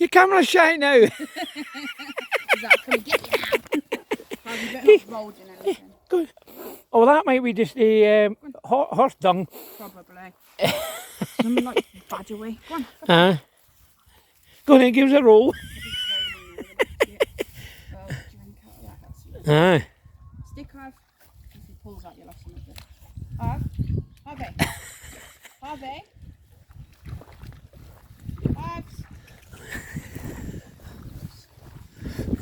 Your camera's shy now. Is that going to get you now? Have you better not rolled in anything? Go. Oh, that might be just the horse dung. Probably. Something like badger way. Go on. Go on then, give us a roll. Aye. Stick Harv. If he pulls out, you'll have some of it. Harv. Harvey. Harvey. Harvs.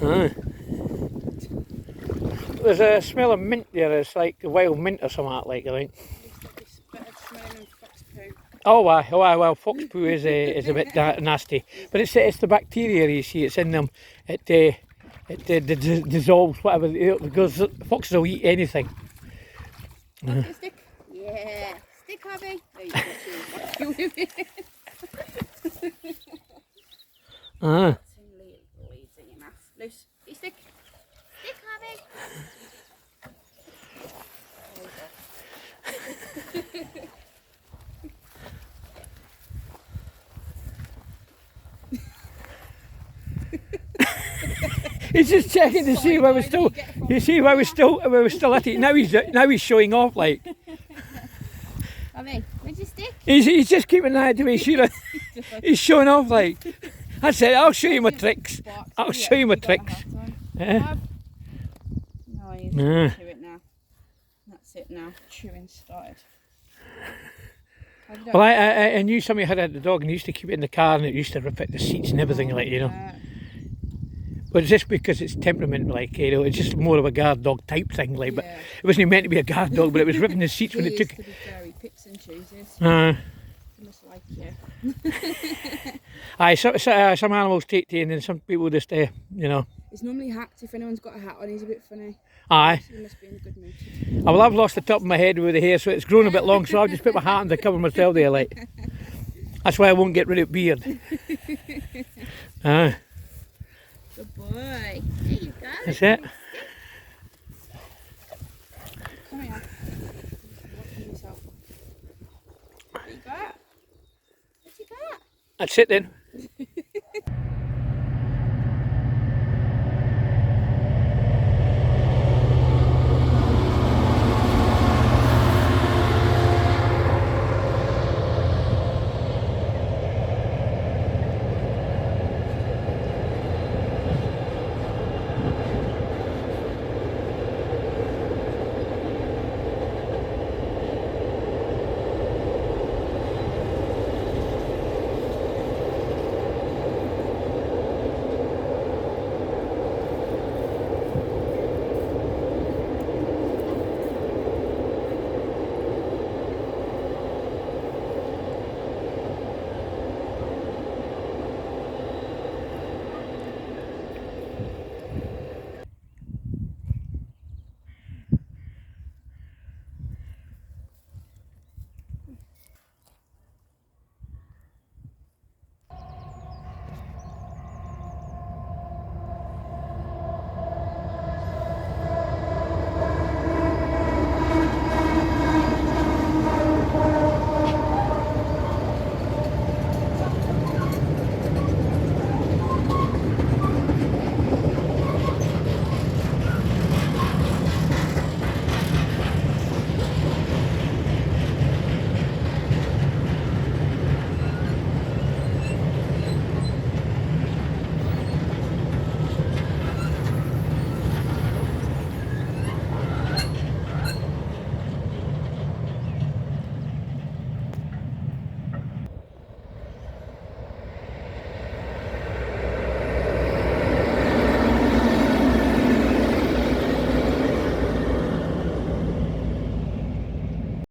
Aye. There's a smell of mint there. It's like wild mint or something like that, I think. It's better smelling than fox poo. Oh, well, fox poo is a bit nasty, but it's the bacteria, you see. It's in them. It dissolves whatever because foxes will eat anything. Stick. Yeah. Stick, Harvey. There you go. Leads in your mouth. Loose. Stick. Stick, Harvey. He's just checking to see where we're still. You see where we're still at it. Now he's showing off like. Harvey, where'd you stick? He's just keeping an eye to make sure he's showing off like. That's it. I'll show you my tricks. I'll show you my tricks. No, he's going to chew it now. That's it now. Chewing started. Well, I knew somebody had a dog and used to keep it in the car and it used to rip at the seats and everything like, you know. But it's just because it's temperament, like, you know, it's just more of a guard dog type thing, like. But it wasn't meant to be a guard dog, but it was ripping the seats when it took. To be fair, he picks and chooses. He must like you. Aye, some animals take to, and then some people just, you know. He's normally hacked. If anyone's got a hat on, he's a bit funny. Aye. He must be in a good mood. Well, I've lost the top of my head with the hair, so it's grown a bit long, so I'll just put my hat on to cover myself there, like. That's why I won't get rid of beard. Aye. Good boy. There you go. That's it. Come here. Watching yourself. What you got? What you got? That's it then.